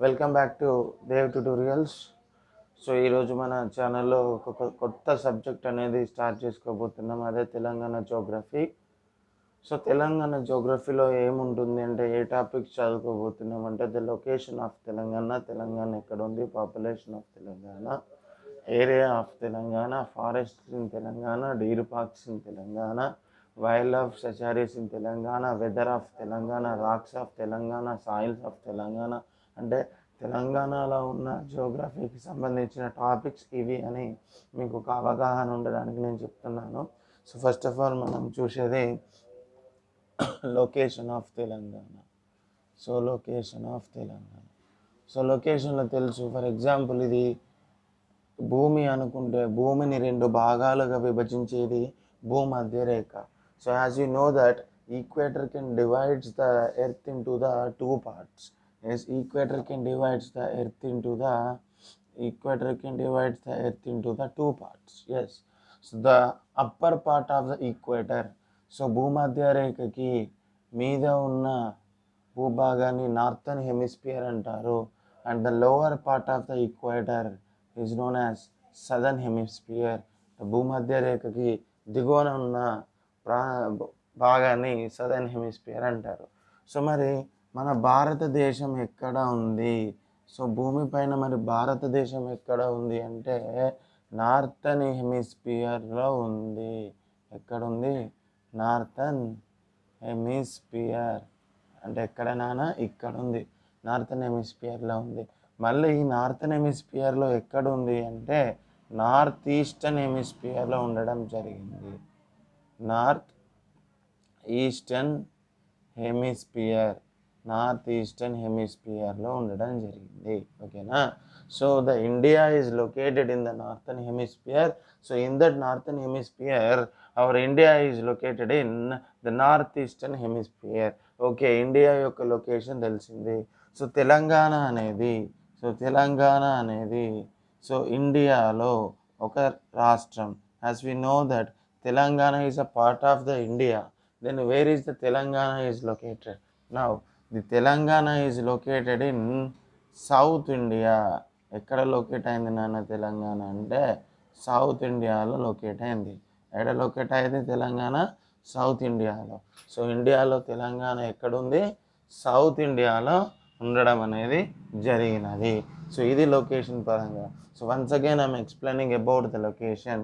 Welcome back to Dev tutorials. So ఈరోజు మన ఛానల్లో ఒక కొత్త సబ్జెక్ట్ అనేది స్టార్ట్ చేసుకోబోతున్నాం, అదే తెలంగాణ జోగ్రఫీ. సో తెలంగాణ జోగ్రఫీలో ఏముంటుంది అంటే ఏ టాపిక్స్ చదువుకోబోతున్నాం అంటే the location of Telangana, Telangana ఎక్కడ ఉంది, population of Telangana, area of Telangana, forests in Telangana, deer parks in Telangana, wildlife sanctuaries in Telangana, weather of Telangana, rocks of Telangana, soils of Telangana. అంటే తెలంగాణలో ఉన్న జియోగ్రఫీకి సంబంధించిన టాపిక్స్ ఇవి అని మీకు ఒక అవగాహన ఉండడానికి నేను చెప్తున్నాను. సో ఫస్ట్ ఆఫ్ ఆల్ మనం చూసేది location of Telangana. So location of Telangana. So లొకేషన్లో తెలుసు, ఫర్ ఎగ్జాంపుల్ ఇది భూమి అనుకుంటే భూమిని రెండు భాగాలుగా విభజించేది భూమధ్య రేఖ. So as you know that equator can divides the earth into the two parts. Yes, equator can divides the earth into the two parts. Yes, so the upper part of the equator, so భూమధ్య రేఖకి మీద ఉన్న భూభాగాన్ని northern hemisphere అంటారు, and the lower part of the equator is known as southern hemisphere. భూమధ్య రేఖకి దిగువన ఉన్న భాగాన్ని southern hemisphere అంటారు. సో మరి మన భారతదేశం ఎక్కడ ఉంది? సో భూమిపైన మరి భారతదేశం ఎక్కడ ఉంది అంటే నార్థన్ హెమిస్ఫియర్లో ఉంది. ఎక్కడ ఉంది? నార్థన్ హెమిస్ఫియర్ అంటే ఎక్కడ నాన్న? ఇక్కడ ఉంది, నార్థన్ హెమిస్ఫియర్లో ఉంది. మళ్ళీ ఈ నార్థన్ హెమిస్ఫియర్లో ఎక్కడ ఉంది అంటే నార్త్ ఈస్టర్న్ హెమిస్ఫియర్లో ఉండడం జరిగింది. నార్త్ ఈస్టర్న్ హెమిస్ఫియర్లో ఉండడం జరిగింది. ఓకేనా? So the India is located in the northern hemisphere. So in that northern hemisphere our India is located in the north eastern hemisphere. Okay, India యొక్క లొకేషన్ తెలిసింది. సో తెలంగాణ అనేది so ఇండియాలో ఒక రాష్ట్రం. As we know that Telangana is a part of the India. Then where is the Telangana is located? Now the Telangana is located in south India. ఎక్కడ locate అయింది నాన్న తెలంగాణ అంటే సౌత్ ఇండియాలో లొకేట్ అయింది. ఎక్కడ లొకేట్ అయింది తెలంగాణ? సౌత్ ఇండియాలో. సో ఇండియాలో తెలంగాణ ఎక్కడుంది? సౌత్ ఇండియాలో ఉండడం అనేది జరిగినది. సో ఇది లొకేషన్ పరంగా. So once again I'm explaining about the location.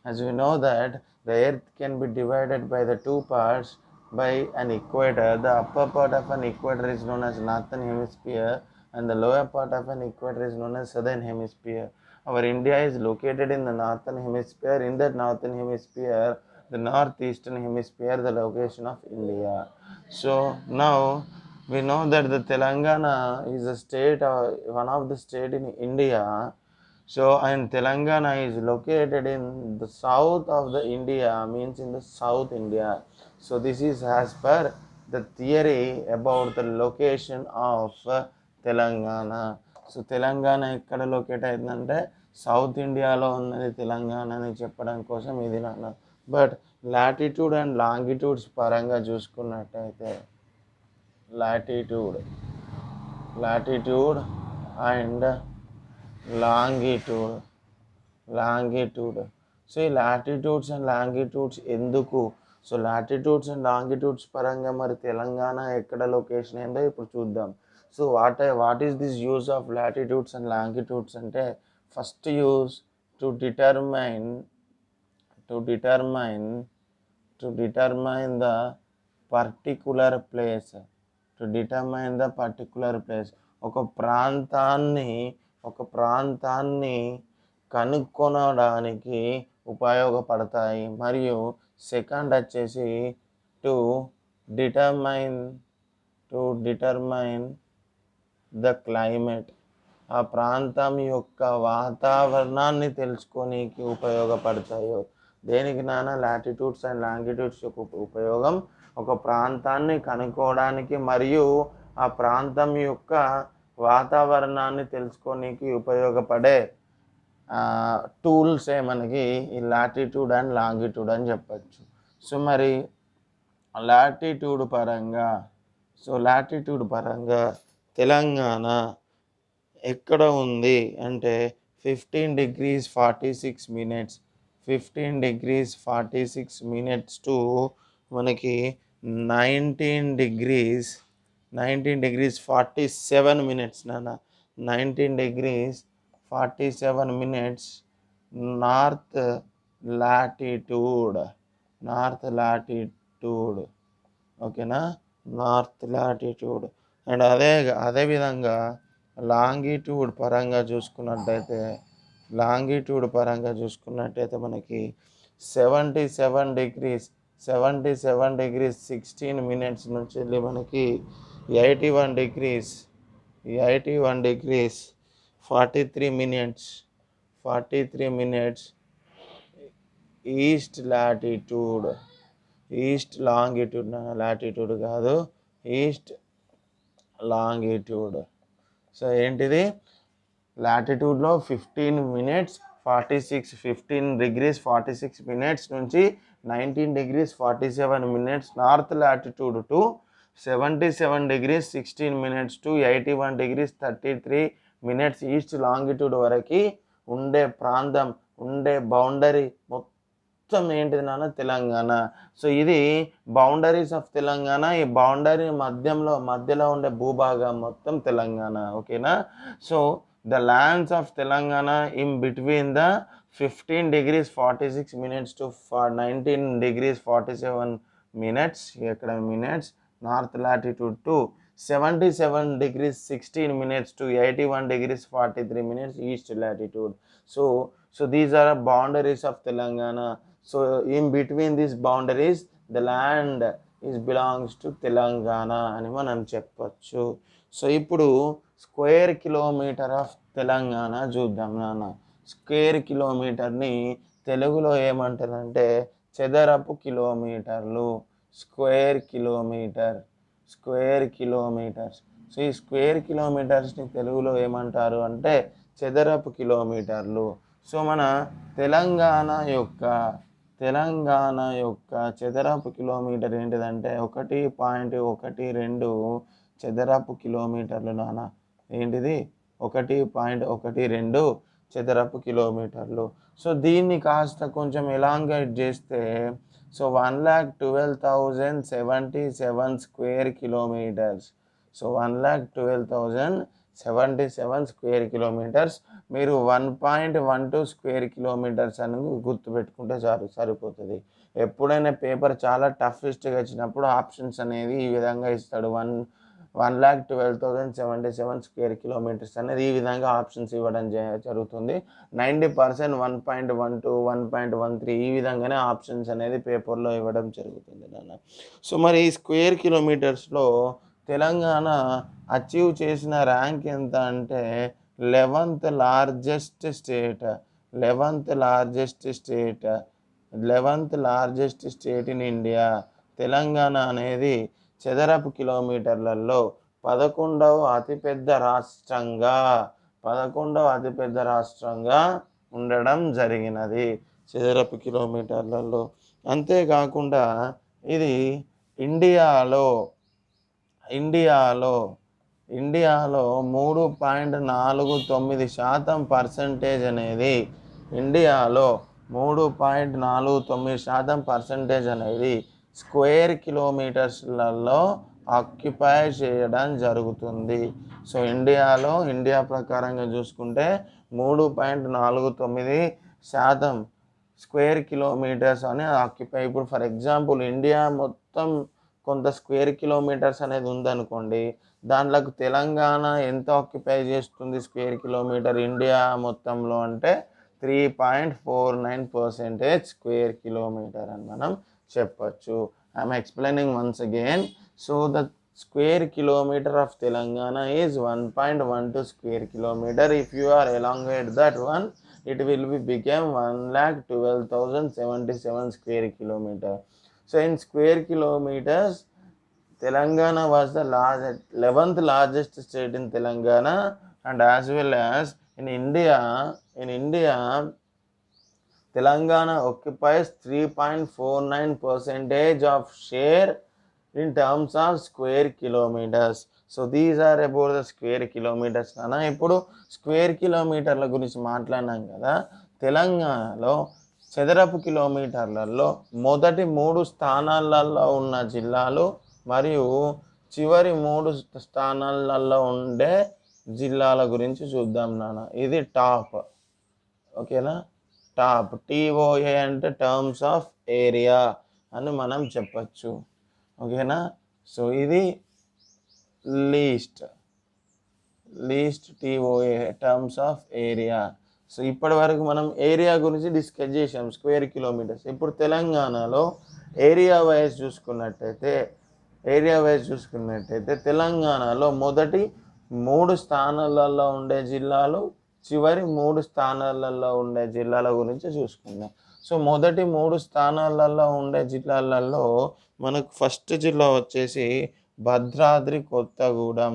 As we know that the earth can be divided by the two parts by an equator. The upper part of an equator is known as northern hemisphere and the lower part of an equator is known as southern hemisphere. Our India is located in the northern hemisphere. In that northern hemisphere, the northeastern hemisphere, the location of India. So now we know that the Telangana is a state, one of the state in India. So and Telangana is located in the south of the India, means in the South India. So this is as per the theory about the location of Telangana. So Telangana ekkada locate అయిందంటే south ఇండియాలో ఉన్నది తెలంగాణ అని చెప్పడం కోసం ఇది నాన్న. But latitude and longitudes పరంగా చూసుకున్నట్టయితే లాటిట్యూడ్ అండ్ లాంగిట్యూడ్. సో ఈ లాటిట్యూడ్స్ అండ్ లాంగిట్యూడ్స్ ఎందుకు? సో లాటిట్యూడ్స్ అండ్ లాంగిట్యూడ్స్ పరంగా మరి తెలంగాణ ఎక్కడ లొకేషన్ అయిందో ఇప్పుడు చూద్దాం. So what is this use of latitudes and longitudes అంటే first use to determine the particular place. ఒక ప్రాంతాన్ని కనుక్కొనడానికి ఉపయోగపడతాయి. మరియు సెకండ్ వచ్చేసి టు డిటర్మైన్ ద క్లైమేట్. ఆ ప్రాంతం యొక్క వాతావరణాన్ని తెలుసుకోనికి ఉపయోగపడతాయి. దేనికి నాన్న? లాటిట్యూడ్స్ అండ్ లాంగిట్యూడ్స్ యొక్క ఉపయోగం ఒక ప్రాంతాన్ని కనుక్కోవడానికి మరియు ఆ ప్రాంతం యొక్క వాతావరణాన్ని తెలుసుకోనికి ఉపయోగపడే టూల్సే మనకి ఈ లాటిట్యూడ్ అండ్ లాంగిట్యూడ్ అని చెప్పచ్చు. సో మరి లాటిట్యూడ్ పరంగా తెలంగాణ ఎక్కడ ఉంది అంటే 15 degrees 46 minutes, 15 degrees 46 minutes to మనకి 19 degrees నాన్న, 19 degrees 47 minutes north latitude, north latitude, ఓకేనా, నార్త్ లాటిట్యూడ్. అండ్ అదేవిధంగా లాంగిట్యూడ్ పరంగా చూసుకున్నట్టయితే, మనకి 77 degrees నుంచి వెళ్ళి మనకి 81 degrees 43 minutes east latitude, east longitude, latitude కాదు, ఈస్ట్ లాంగిట్యూడ్. సో ఏంటిది, లాటిట్యూడ్లో 15 degrees 46 minutes నుంచి 19 degrees 47 minutes north latitude to 77 degrees 16 minutes to 81 degrees 33 minutes east longitude వరకు ఉండే ప్రాంతం, ఉండే బౌండరీ మొత్తం ఏంటిది నాన్న, తెలంగాణ. సో ఇది బౌండరీస్ ఆఫ్ తెలంగాణ. ఈ బౌండరీ మధ్యలో ఉండే భూభాగం మొత్తం తెలంగాణ, ఓకేనా. So the lands of Telangana in between the 15 degrees 46 minutes to 19 degrees 47 minutes, ఇక్కడ minutes, north latitude to 77 degrees 16 minutes to 81 degrees 43 minutes east latitude. So these are boundaries of Telangana. So in between these boundaries the land is belongs to Telangana అని మనం చెప్పచ్చు. So ఇప్పుడు square kilometre of Telangana చూద్దాం నాన్న. Square కిలోమీటర్ని తెలుగులో ఏమంటారంటే చదరపు కిలోమీటర్లు, స్క్వేర్ కిలోమీటర్స్. సో ఈ స్క్వేర్ కిలోమీటర్స్ని తెలుగులో ఏమంటారు అంటే చదరపు కిలోమీటర్లు. సో మన తెలంగాణ యొక్క చదరపు కిలోమీటర్ ఏంటిదంటే 1.12 చదరపు కిలోమీటర్లు నాన్న. ఏంటిది, 1.12 చదరపు కిలోమీటర్లు. సో దీన్ని కాస్త కొంచెం ఎలాంగేట్ చేస్తే, so 1,12,077 square kilometres. So 1,12,077 square kilometres. మీరు 1.12 స్క్వేర్ కిలోమీటర్స్ అని గుర్తుపెట్టుకుంటే సరిపోతుంది. ఎప్పుడైనా పేపర్ చాలా టఫెస్ట్గా ఇచ్చినప్పుడు ఆప్షన్స్ అనేది ఈ విధంగా ఇస్తాడు, 1,12,077 స్క్వేర్ కిలోమీటర్స్ అనేది ఈ విధంగా ఆప్షన్స్ ఇవ్వడం జరుగుతుంది. 90% 1.12, 1.13 ఈ విధంగానే ఆప్షన్స్ అనేది పేపర్లో ఇవ్వడం జరుగుతుంది నాన్న. సో మరి ఈ స్క్వేర్ కిలోమీటర్స్లో తెలంగాణ అచీవ్ చేసిన ర్యాంక్ ఎంత అంటే 11th largest state in India. Telangana అనేది చదరపు కిలోమీటర్లలో 11వ అతిపెద్ద రాష్ట్రంగా ఉండడం జరిగినది చదరపు కిలోమీటర్లలో. అంతేకాకుండా ఇది ఇండియాలో 3.49% పర్సెంటేజ్ అనేది, ఇండియాలో 3.49% అనేది స్క్వేర్ కిలోమీటర్స్లలో ఆక్యుపై చేయడం జరుగుతుంది. సో ఇండియా ప్రకారంగా చూసుకుంటే 3.49% స్క్వేర్ కిలోమీటర్స్ అని ఆక్యుపై. ఇప్పుడు ఫర్ ఎగ్జాంపుల్ ఇండియా మొత్తం కొంత స్క్వేర్ కిలోమీటర్స్ అనేది ఉందనుకోండి, దాంట్లోకి తెలంగాణ ఎంత ఆక్యుపై చేస్తుంది స్క్వేర్ కిలోమీటర్ ఇండియా మొత్తంలో అంటే 3.49% స్క్వేర్ కిలోమీటర్ అని మనం చెప్పచ్చు. I'm explaining once again. So the square kilometer of Telangana is 1.12 square kilometer. If you are elongate that one, it will become 1,12,077 square kilometer. So in square kilometers, Telangana was the 11th largest state in Telangana, and as well as in India, Telangana occupies 3.49% of share in terms of square kilometers. So these are about the square kilometers నాన్న. ఇప్పుడు square కిలోమీటర్ల గురించి మాట్లాడినాం కదా. తెలంగాణలో చదరపు కిలోమీటర్లలో మొదటి 3 స్థానాలలో ఉన్న జిల్లాలు మరియు చివరి 3 స్థానాలలో ఉండే జిల్లాల గురించి చూద్దాం నాన్న. ఇది టాప్, ఓకేనా. టాప్ టీఓఏ అంటే టర్మ్స్ ఆఫ్ ఏరియా అని మనం చెప్పచ్చు, ఓకేనా. సో ఇది లీస్ట్ టీఓఏ టర్మ్స్ ఆఫ్ ఏరియా. సో ఇప్పటి వరకు మనం ఏరియా గురించి డిస్కస్ చేసాం, స్క్వేర్ కిలోమీటర్స్. ఇప్పుడు తెలంగాణలో ఏరియా వైజ్ చూసుకున్నట్టయితే తెలంగాణలో మొదటి 3 స్థానాలలో ఉండే జిల్లాలు, చివరి 3 స్థానాలలో ఉండే జిల్లాల గురించి చూసుకుందాం. సో మొదటి 3 స్థానాలలో ఉండే జిల్లాలలో మనకు ఫస్ట్ జిల్లా వచ్చేసి భద్రాద్రి కొత్తగూడెం.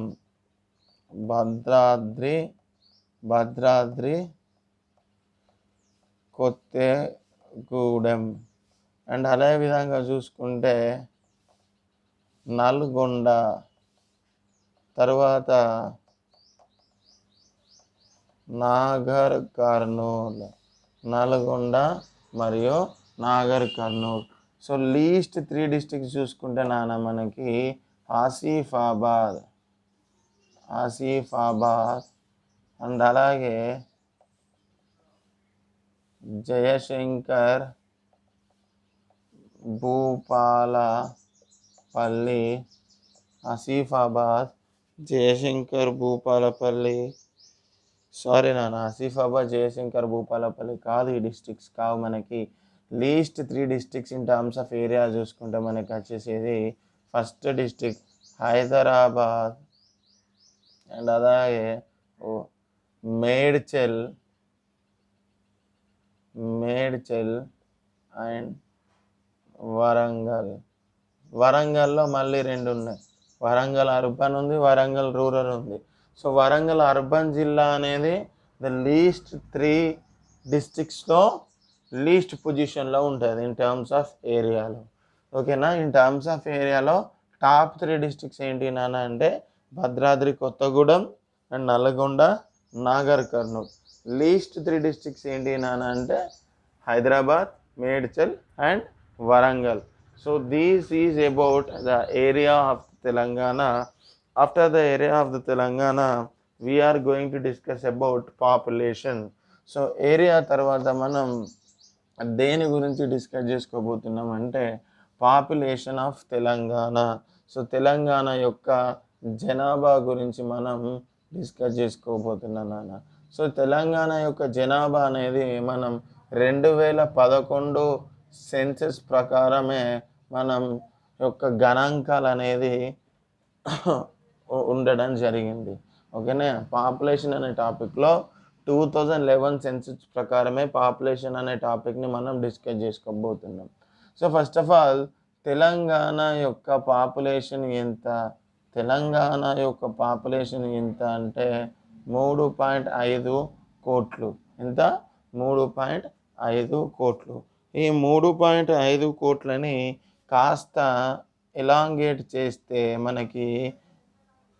భద్రాద్రి కొత్తగూడెం. అండ్ అదే విధంగా చూసుకుంటే నల్గొండ, తర్వాత నాగర్ కర్నూల్. నల్గొండ మరియు Nagar Kurnool. So least 3 districts చూసుకుంటే నాన్న మనకి ఆసిఫాబాద్ అండ్ అలాగే జయశంకర్ భూపాలపల్లి. ఆసిఫాబాద్, జయశంకర్ భూపాలపల్లి, సారీ నాన్న, ఆసిఫాబాద్, జయశంకర్ భూపాలపల్లి కాదు, ఈ డిస్ట్రిక్ట్స్ కావు మనకి. Least 3 districts in terms of area చూసుకుంటే మనకి వచ్చేసేది ఫస్ట్ డిస్ట్రిక్ట్ హైదరాబాద్, అండ్ అలాగే మేడ్చల్ అండ్ వరంగల్లో మళ్ళీ 2 ఉన్నాయి. వరంగల్ అర్బన్ ఉంది, వరంగల్ రూరల్ ఉంది. సో వరంగల్ అర్బన్ జిల్లా అనేది ద లీస్ట్ 3 డిస్ట్రిక్ట్స్లో లీస్ట్ పొజిషన్లో ఉంటుంది ఇన్ టర్మ్స్ ఆఫ్ ఏరియాలో, ఓకేనా. ఇన్ టర్మ్స్ ఆఫ్ ఏరియాలో టాప్ 3 డిస్ట్రిక్ట్స్ ఏంటి నాన్న అంటే Bhadradri Kothagudem and Nalgonda, Nagar Kurnool. Least 3 districts ఏంటి నాన్న అంటే Hyderabad, Medchal and Warangal. So this is about the area of Telangana. After the area of the Telangana, we are going to discuss about population. So area తర్వాత మనం దేని గురించి డిస్కస్ చేసుకోబోతున్నాం అంటే population of Telangana. So Telangana యొక్క జనాభా గురించి మనం డిస్కస్ చేసుకోబోతున్నాం నాన్న. సో తెలంగాణ యొక్క జనాభా అనేది మనం 2011 సెన్సస్ ప్రకారమే మనం యొక్క గణాంకాలు అనేది ఉండడం జరిగింది, ఓకేనా. పాపులేషన్ అనే టాపిక్లో 2011 సెన్సస్ ప్రకారమే పాపులేషన్ అనే టాపిక్ని మనం డిస్కస్ చేసుకోబోతున్నాం. So first of all Telangana యొక్క పాపులేషన్ ఎంత అంటే 3.5 కోట్లు. ఎంత? 3.5 కోట్లు. ఈ 3.5 కోట్లని కాస్త ఎలాంగేట్ చేస్తే మనకి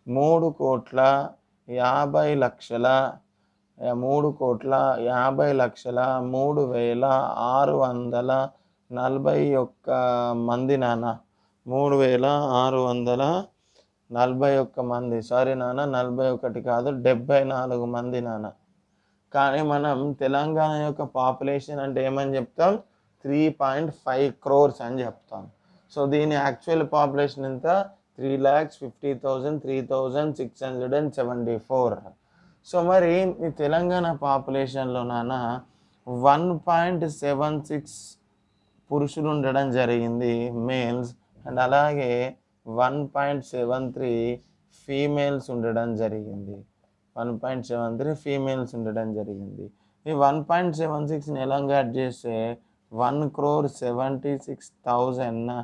3,50,3,641 మంది నాన్న. 3,641 మంది, సారీ నాన్న, 41 కాదు, 74 మంది నాన్న. కానీ మనం తెలంగాణ యొక్క పాపులేషన్ అంటే ఏమని చెప్తాం? 3.5 crores అని చెప్తాం. సో దీని యాక్చువల్ పాపులేషన్ ఎంత? 3,50,3,674. సో మరి ఈ తెలంగాణ పాపులేషన్లో నాన్న 1.76 పురుషులు ఉండడం జరిగింది, మేల్స్, అండ్ అలాగే 1.73 ఫీమేల్స్ ఉండడం జరిగింది. 1.73 ఫీమేల్స్ ఉండడం జరిగింది. ఈ 1.76ని ఎలాంగేట్ చేస్తే 1,76,000,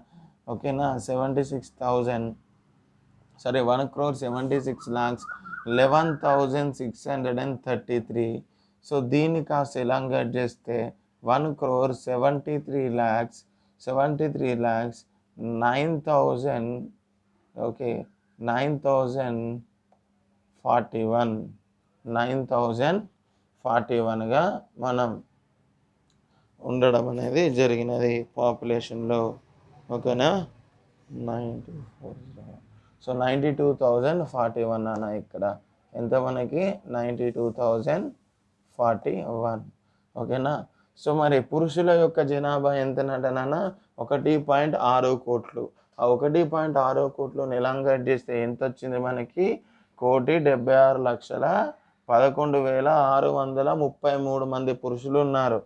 ఓకేనా. 1,76,11,633. సో దీన్ని కాస్త ఎలాంగేట్ చేస్తే 1,73,9,000, ఓకే, 9041గా మనం ఉండడం అనేది జరిగినది పాపులేషన్లో. ఓకేనా, 94. సో 92,041 అన్న ఇక్కడ ఎంత మనకి 92,041. ఓకేనా. సో మరి పురుషుల యొక్క జనాభా ఎంతనంటనా 1.6 కోట్లు. ఆ 1.6 కోట్లు ఎలాంగేట్ చేస్తే ఎంత వచ్చింది మనకి 1,76,11,633 మంది పురుషులు ఉన్నారు.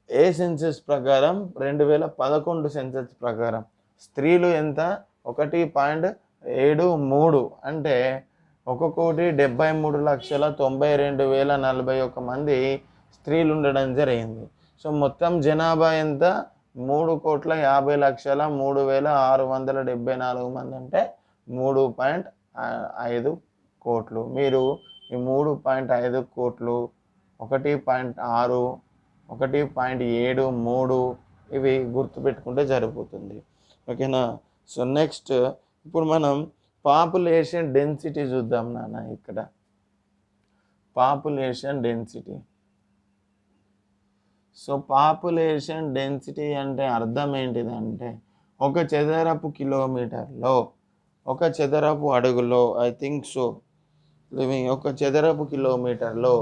ఏ సెన్సెస్ ప్రకారం 2011 సెన్సెస్ ప్రకారం. స్త్రీలు ఎంత 1.73 అంటే 1,73,92,041 మంది స్త్రీలు ఉండడం జరిగింది. సో మొత్తం జనాభా ఎంత 3,50,03,674 మంది అంటే 3.5 కోట్లు. మీరు ఈ 3.5 కోట్లు 1.6 1.73 ఇవి గుర్తుపెట్టుకుంటే సరిపోతుంది. ఓకేనా. సో నెక్స్ట్ ఇప్పుడు మనం పాపులేషన్ డెన్సిటీ చూద్దాం నాన్న. ఇక్కడ population density. So population density అంటే అర్థం ఏంటిదంటే ఒక చదరపు కిలోమీటర్లో, ఒక చదరపు అడుగులో, ఐ థింక్ సో లివింగ్ ఒక చదరపు కిలోమీటర్లో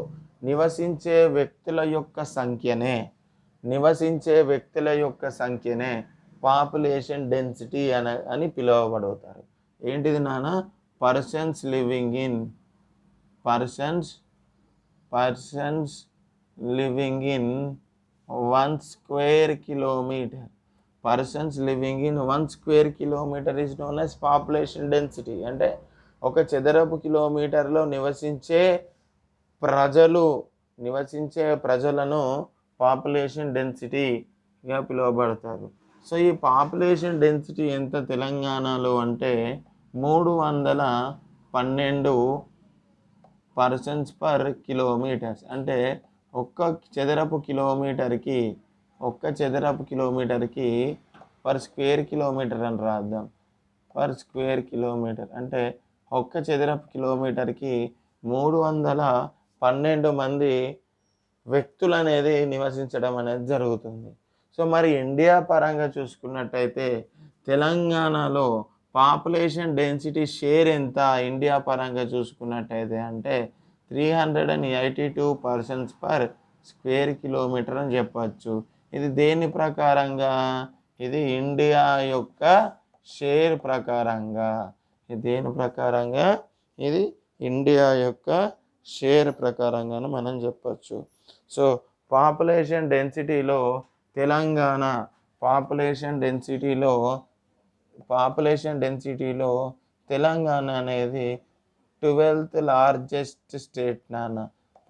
నివసించే వ్యక్తుల యొక్క సంఖ్యనే పాపులేషన్ డెన్సిటీ అని పిలువబడతారు. ఏంటిది నాన్న? Persons living in 1 square kilometer. Persons living in 1 square kilometer is known as population density. అంటే ఒక చదరపు కిలోమీటర్లో నివసించే ప్రజలను పాపులేషన్ డెన్సిటీగా పిలువబడతారు. సో ఈ పాపులేషన్ డెన్సిటీ ఎంత తెలంగాణలో అంటే 312 పర్సన్స్ పర్ కిలోమీటర్స్. అంటే ఒక్క చదరపు కిలోమీటర్కి పర్ స్క్వేర్ కిలోమీటర్ అని రాద్దాం. పర్ స్క్వేర్ కిలోమీటర్ అంటే ఒక్క చదరపు కిలోమీటర్కి 312 మంది వ్యక్తులు అనేది నివసించడం అనేది జరుగుతుంది. సో మరి ఇండియా పరంగా చూసుకున్నట్టయితే తెలంగాణలో పాపులేషన్ డెన్సిటీ షేర్ ఎంత ఇండియా పరంగా చూసుకున్నట్టయితే అంటే 382 పర్సన్స్ పర్ స్క్వేర్ కిలోమీటర్ అని చెప్పచ్చు. ఇది దేని ప్రకారంగా? ఇది ఇండియా యొక్క షేర్ ప్రకారంగా. ఇది దేని ప్రకారంగా? ఇది ఇండియా యొక్క షేర్ ప్రకారంగాను మనం చెప్పచ్చు. సో పాపులేషన్ డెన్సిటీలో తెలంగాణ తెలంగాణ అనేది 12th లార్జెస్ట్ స్టేట్ నాన్న.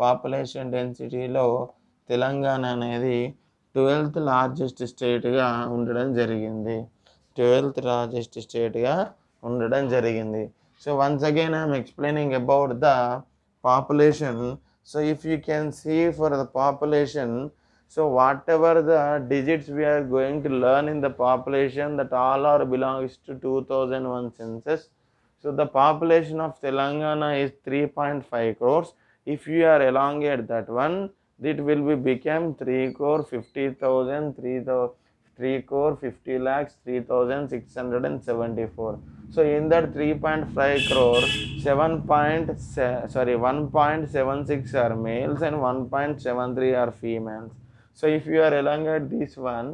పాపులేషన్ డెన్సిటీలో తెలంగాణ అనేది 12th లార్జెస్ట్ స్టేట్గా ఉండడం జరిగింది. 12th లార్జెస్ట్ స్టేట్గా ఉండడం జరిగింది. So once again I'm explaining about the population. So if you can see for the population, so whatever the digits we are going to learn in the population, that all are belongs to 2001 census. So the population of Telangana is 3.5 crores. If you are elongate that one, it will be become 3,50,3,50,03,674. So in that 3.5 crore, 1.76 are males and 1.73 are females. So if you are elongate this one,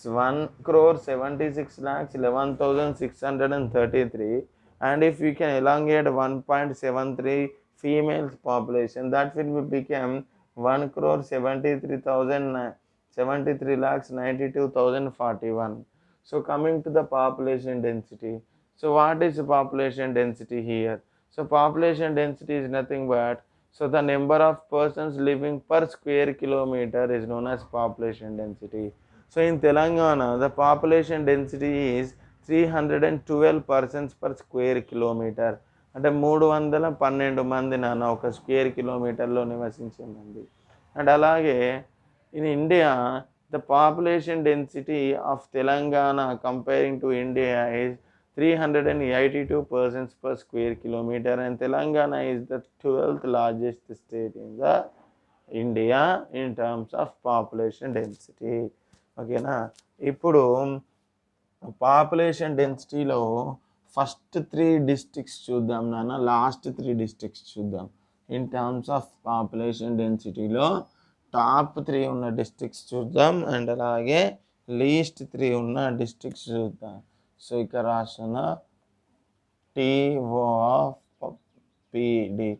1,76,11,633, and if we can elongate 1.73 females population, that will become 1,73,92,041. So coming to the population density. So what is population density here? So population density is nothing but the number of persons living per square kilometer is known as population density. So in Telangana, the population density is 312 persons per square kilometer. అంటే 312 మంది నాన్న ఒక square కిలోమీటర్లో నివసించే మంది. And అలాగే in India the population density of Telangana comparing to India is 382 persons per square kilometer, and Telangana is the 12th largest state in the India in terms of population density. ఓకేనా. ఇప్పుడు population డెన్సిటీలో first 3 districts చూద్దాం నాన్న, last 3 districts చూద్దాం. In terms of population డెన్సిటీలో top 3 ఉన్న districts చూద్దాం, and అలాగే least 3 ఉన్న డిస్ట్రిక్ట్స్ చూద్దాం. సో ఇక్కడ రాసిన TO of PD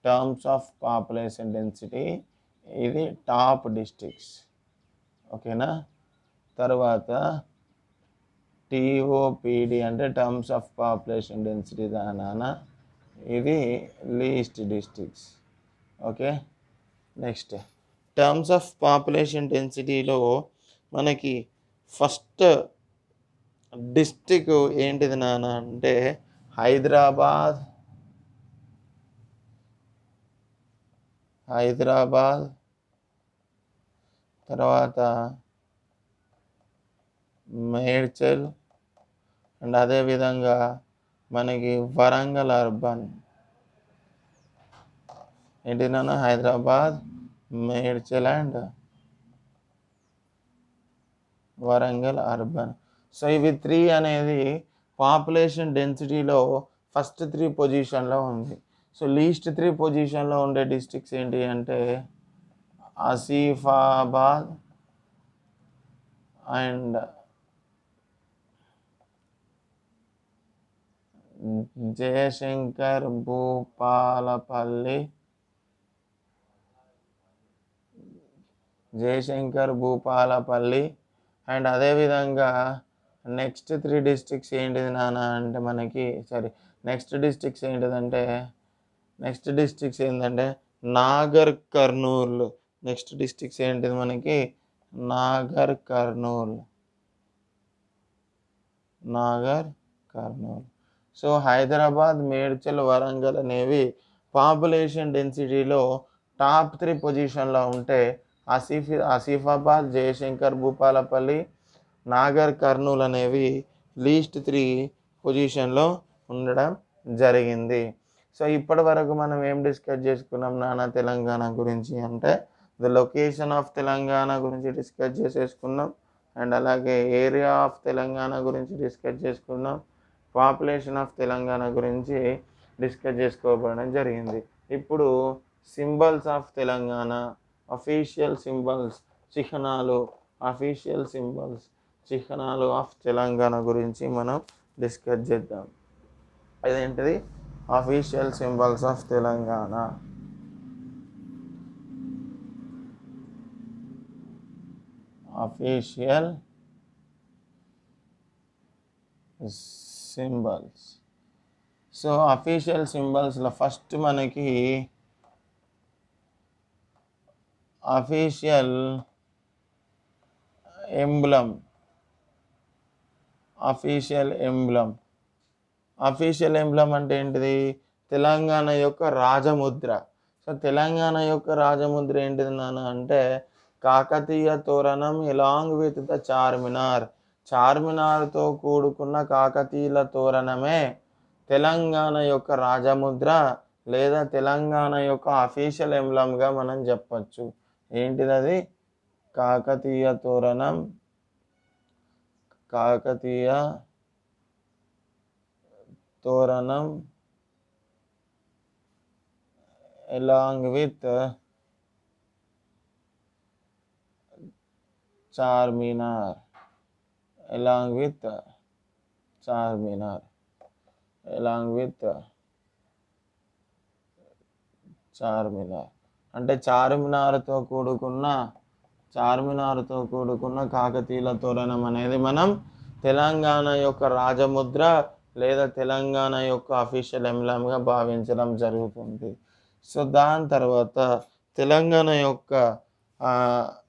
terms of population density, ఇది టాప్ డిస్ట్రిక్ట్స్. ఓకేనా. తర్వాత టీఓపిడి అంటే టర్మ్స్ ఆఫ్ పాపులేషన్ డెన్సిటీ దానా, ఇది least districts. Okay. Next terms of population డెన్సిటీలో మనకి ఫస్ట్ డిస్ట్రిక్ట్ ఏంటిది నాన్న అంటే హైదరాబాద్, తర్వాత మేడ్చల్, అండ్ అదేవిధంగా మనకి వరంగల్ అర్బన్. ఏంటి నాన్న, Hyderabad, Medchal and Warangal urban. So ఇవి 3 అనేది పాపులేషన్ డెన్సిటీలో ఫస్ట్ 3 పొజిషన్లో ఉంది. సో లీస్ట్ 3 పొజిషన్లో ఉండే డిస్ట్రిక్ట్స్ ఏంటి అంటే ఆసిఫాబాద్ అండ్ జయశంకర్ భూపాలపల్లి, అండ్ అదేవిధంగా నెక్స్ట్ 3 డిస్ట్రిక్ట్స్ ఏంటిది నాన్న అంటే మనకి నెక్స్ట్ డిస్ట్రిక్ట్స్ ఏంటంటే నాగర్ కర్నూల్. నెక్స్ట్ డిస్ట్రిక్ట్స్ ఏంటిది మనకి నాగర్ కర్నూల్. సో హైదరాబాద్, మేడ్చల్, వరంగల్ అనేవి పాపులేషన్ డెన్సిటీలో టాప్ 3 పొజిషన్లో ఉంటే ఆసిఫాబాద్, జయశంకర్ భూపాలపల్లి, నాగర్ కర్నూల్ అనేవి లీస్ట్ 3 పొజిషన్లో ఉండడం జరిగింది. సో ఇప్పటి వరకు మనం ఏం డిస్కస్ చేసుకున్నాం నాన్న తెలంగాణ గురించి అంటే ద లొకేషన్ ఆఫ్ తెలంగాణ గురించి డిస్కస్ చేసేసుకున్నాం, అండ్ అలాగే ఏరియా ఆఫ్ తెలంగాణ గురించి డిస్కస్ చేసుకున్నాం, పాపులేషన్ ఆఫ్ తెలంగాణ గురించి డిస్కస్ చేసుకోవడం జరిగింది. ఇప్పుడు symbols of Telangana, official symbols, చిహ్నాలు ఆఫ్ తెలంగాణ గురించి మనం డిస్కస్ చేద్దాం. అదేంటిది official symbols of Telangana. Official symbols. So official సింబల్స్లో ఫస్ట్ మనకి అఫీషియల్ ఎంబ్లం అంటే ఏంటిది, తెలంగాణ యొక్క రాజముద్ర. సో తెలంగాణ యొక్క రాజముద్ర ఏంటిది నాన్న అంటే కాకతీయ తోరణం ఎలాంగ్ విత్ ద చార్మినార్తో కూడుకున్న కాకతీయుల తోరణమే తెలంగాణ యొక్క రాజముద్ర లేదా తెలంగాణ యొక్క అఫీషియల్ ఎంబ్లంగా మనం చెప్పచ్చు. ఏంటిది అది, కాకతీయ తోరణం ఎలాంగ్ విత్ చార్మినార్. అంటే చార్మినార్తో కూడుకున్న కాకతీయుల తోరణం అనేది మనం తెలంగాణ యొక్క రాజముద్ర లేదా తెలంగాణ యొక్క అఫీషియల్ ఎంబ్లంగా భావించడం జరుగుతుంది. సో దాని తర్వాత తెలంగాణ యొక్క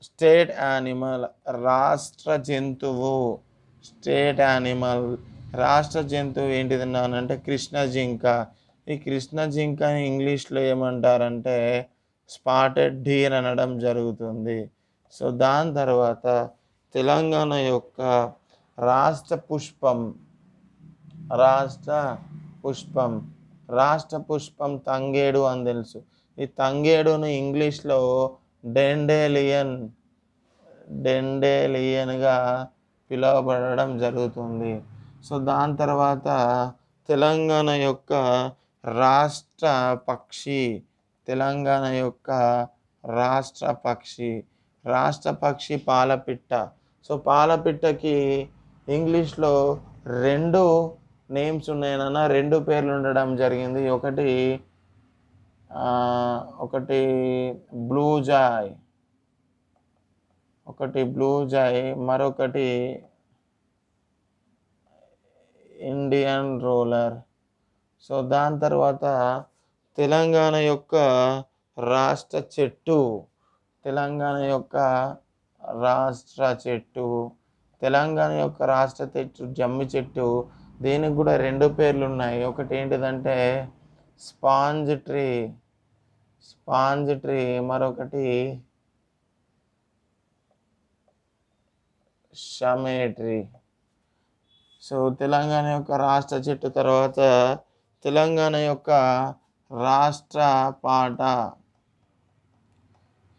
స్టేట్ యానిమల్, రాష్ట్ర జంతువు ఏంటిది అంటే కృష్ణ జింక. ఈ కృష్ణ జింకని ఇంగ్లీష్లో ఏమంటారంటే స్పాటెడ్ డీర్ అనడం జరుగుతుంది. సో దాని తర్వాత తెలంగాణ యొక్క రాష్ట్ర పుష్పం రాష్ట్ర పుష్పం. రాష్ట్ర పుష్పం తంగేడు అని తెలుసు. ఈ తంగేడును ఇంగ్లీష్లో డెండేలియన్ డెండేలియన్గా పిలువబడడం జరుగుతుంది. సో దాని తర్వాత తెలంగాణ యొక్క రాష్ట్ర పక్షి. తెలంగాణ యొక్క రాష్ట్ర పక్షి పాలపిట్ట. సో పాలపిట్టకి ఇంగ్లీష్లో 2 నేమ్స్ ఉన్నాయి నాన్న, 2 పేర్లు ఉండడం జరిగింది. ఒకటి బ్లూ జాయ్, మరొకటి ఇండియన్ రోలర్. సో దాని తర్వాత తెలంగాణ యొక్క రాష్ట్ర చెట్టు. తెలంగాణ యొక్క రాష్ట్ర చెట్టు తెలంగాణ యొక్క రాష్ట్ర చెట్టు జమ్మి చెట్టు. దీనికి కూడా 2 పేర్లు ఉన్నాయి. ఒకటి ఏంటిదంటే స్పాంజ్ ట్రీ, మరొకటి షమే ట్రీ. సో తెలంగాణ యొక్క రాష్ట్ర చెట్టు తర్వాత తెలంగాణ యొక్క రాష్ట్ర పాట.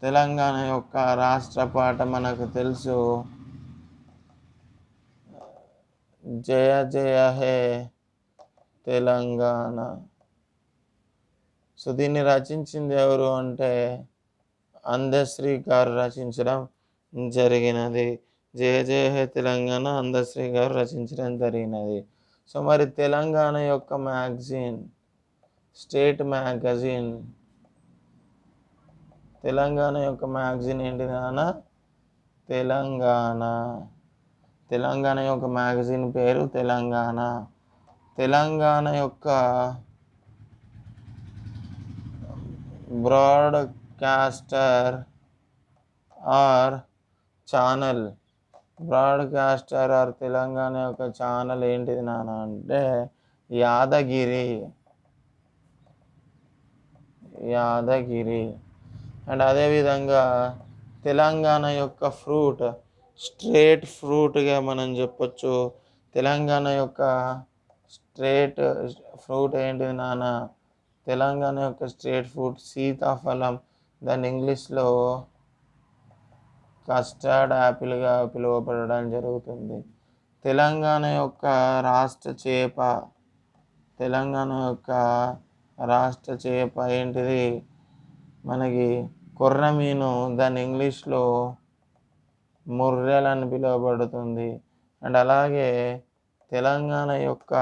తెలంగాణ యొక్క రాష్ట్ర పాట మనకు తెలుసు, జయ జయ హే తెలంగాణ. సో దీన్ని రచించింది ఎవరు అంటే అందశ్రీ గారు రచించడం జరిగినది. జయ జయ హే తెలంగాణ అందశ్రీ గారు రచించడం జరిగినది. సో మరి తెలంగాణ యొక్క స్టేట్ మ్యాగజైన్. తెలంగాణ యొక్క మ్యాగజైన్ ఏంటి నాన్న? తెలంగాణ యొక్క మ్యాగజైన్ పేరు తెలంగాణ. తెలంగాణ యొక్క బ్రాడ్కాస్టర్ ఆర్ ఛానల్. తెలంగాణ యొక్క ఛానల్ ఏంటిది నాన్న అంటే యాదగిరి. అండ్ అదేవిధంగా తెలంగాణ యొక్క స్ట్రేట్ ఫ్రూట్గా మనం చెప్పొచ్చు. తెలంగాణ యొక్క స్ట్రేట్ ఫ్రూట్ ఏంటిది నాన్న? తెలంగాణ యొక్క స్ట్రేట్ ఫ్రూట్ సీతాఫలం. దాన్ని ఇంగ్లీష్లో కస్టర్డ్ యాపిల్గా పిలువబడడం జరుగుతుంది. తెలంగాణ యొక్క రాష్ట్ర చేప ఏంటిది? మనకి కొర్రమీను. దాన్ని ఇంగ్లీష్లో ముర్రెలు అని పిలువబడుతుంది. అండ్ అలాగే తెలంగాణ యొక్క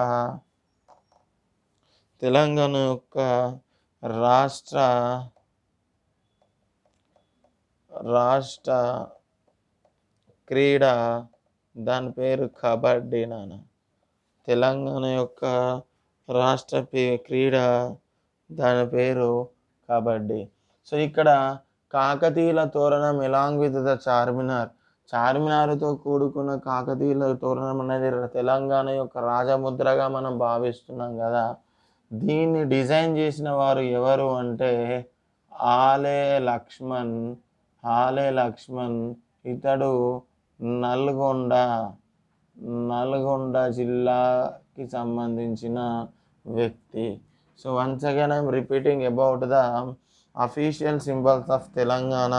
రాష్ట్ర క్రీడ, దాని పేరు కబడ్డీ నాన్న. తెలంగాణ యొక్క రాష్ట్ర క్రీడ, దాని పేరు కబడ్డీ. సో ఇక్కడ కాకతీయుల తోరణం ఎలాంగ్ విత్ ద చార్మినార్తో కూడుకున్న కాకతీయుల తోరణం అనేది తెలంగాణ యొక్క రాజముద్రగా మనం భావిస్తున్నాం కదా. దీన్ని డిజైన్ చేసిన వారు ఎవరు అంటే ఆలే లక్ష్మణ్. ఇతడు నల్గొండ జిల్లాకి సంబంధించిన వ్యక్తి. So once again I'm repeating about the official symbols of Telangana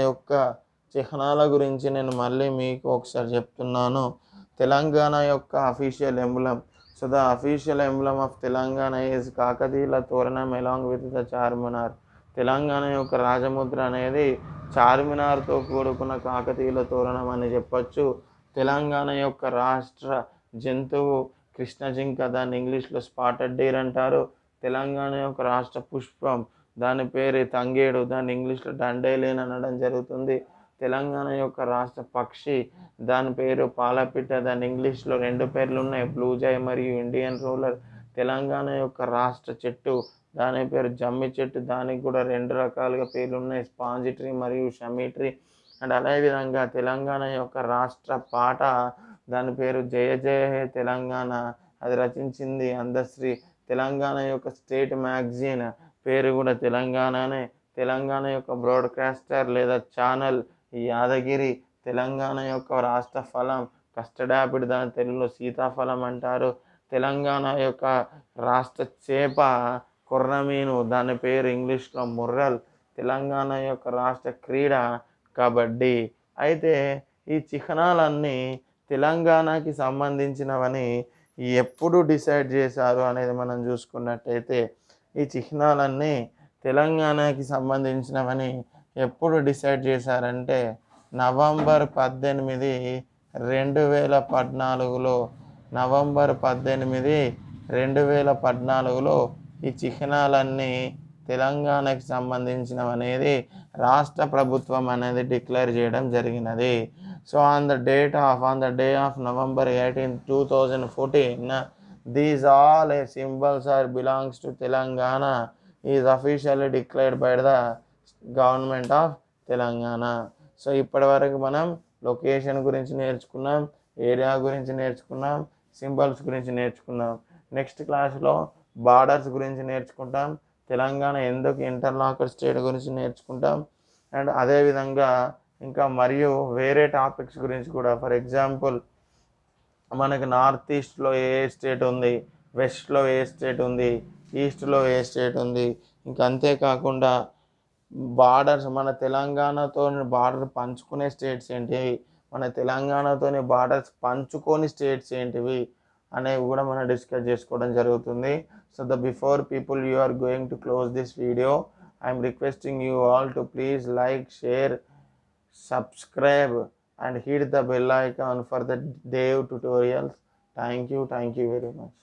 యొక్క చిహ్నాల గురించి నేను మళ్ళీ మీకు ఒకసారి చెప్తున్నాను. తెలంగాణ యొక్క official emblem. So the official emblem of Telangana is కాకతీయుల తోరణం along with the Charminar. Telangana యొక్క రాజముద్ర అనేది చార్మినార్తో కూడుకున్న కాకతీయుల తోరణం అని చెప్పచ్చు. తెలంగాణ యొక్క రాష్ట్ర జంతువు కృష్ణ జింక. దాన్ని ఇంగ్లీష్లో స్పాటెడ్ డీర్ అంటారు. తెలంగాణ యొక్క రాష్ట్ర పుష్పం, దాని పేరు తంగేడు. దాన్ని ఇంగ్లీష్లో డండేలియన్ అనడం జరుగుతుంది. తెలంగాణ యొక్క రాష్ట్ర పక్షి, దాని పేరు పాలపిట్ట. దాని ఇంగ్లీష్లో 2 పేర్లు ఉన్నాయి, బ్లూ జాయ్ మరియు ఇండియన్ రూలర్. తెలంగాణ యొక్క రాష్ట్ర చెట్టు, దాని పేరు జమ్మి చెట్టు. దానికి కూడా 2 రకాలుగా పేర్లు ఉన్నాయి, స్పాంజ్ ట్రీ మరియు షమీ ట్రీ. అండ్ అదేవిధంగా తెలంగాణ యొక్క రాష్ట్ర పాట, దాని పేరు జయ జయ హే తెలంగాణ. అది రచించింది అందశ్రీ. తెలంగాణ యొక్క స్టేట్ మ్యాగజైన్ పేరు కూడా తెలంగాణనే. తెలంగాణ యొక్క బ్రాడ్కాస్టర్ లేదా ఛానల్ యాదగిరి. తెలంగాణ యొక్క రాష్ట్ర ఫలం కస్టర్డ్ యాపిల్ దాని తెలుగులో సీతాఫలం అంటారు. తెలంగాణ యొక్క రాష్ట్ర చేప కొర్రమీను, దాని పేరు ఇంగ్లీష్లో ముర్రల్. తెలంగాణ యొక్క రాష్ట్ర క్రీడ కబడ్డీ. అయితే ఈ చిహ్నాలన్నీ తెలంగాణకి సంబంధించినవని ఎప్పుడు డిసైడ్ చేశారు అనేది మనం చూసుకున్నట్టయితే, ఈ చిహ్నాలన్నీ తెలంగాణకి సంబంధించినవని ఎప్పుడు డిసైడ్ చేశారంటే నవంబర్ 18, 2014లో నవంబర్ 18, 2014లో ఈ చిహ్నాలన్నీ తెలంగాణకి సంబంధించినవనేది రాష్ట్ర ప్రభుత్వం అనేది డిక్లేర్ చేయడం జరిగినది. So on the day of November 18, 2014, these all symbols are belongs to Telangana is officially declared by the government of Telangana. So ఇప్పటి వరకు మనం లొకేషన్ గురించి నేర్చుకున్నాం, ఏరియా గురించి నేర్చుకున్నాం, సింబల్స్ గురించి నేర్చుకున్నాం. నెక్స్ట్ క్లాస్లో బార్డర్స్ గురించి నేర్చుకుంటాం, తెలంగాణ ఎందుకు ఇంటర్లాక్డ్ స్టేట్ గురించి నేర్చుకుంటాం. అండ్ అదేవిధంగా ఇంకా మరియు వేరే టాపిక్స్ గురించి కూడా, ఫర్ ఎగ్జాంపుల్ మనకు నార్త్ ఈస్ట్లో ఏ స్టేట్ ఉంది, వెస్ట్లో ఏ స్టేట్ ఉంది, ఈస్ట్లో ఏ స్టేట్ ఉంది, ఇంకా అంతేకాకుండా బార్డర్స్, మన తెలంగాణతో బార్డర్ పంచుకునే స్టేట్స్ ఏంటివి, మన తెలంగాణతోని బార్డర్స్ పంచుకొని స్టేట్స్ ఏంటివి అనేవి కూడా మనం డిస్కస్ చేసుకోవడం జరుగుతుంది. So before people you are going to close this video, I'm requesting you all to please like, share, subscribe and hit the bell icon for the Dev tutorials. Thank you very much.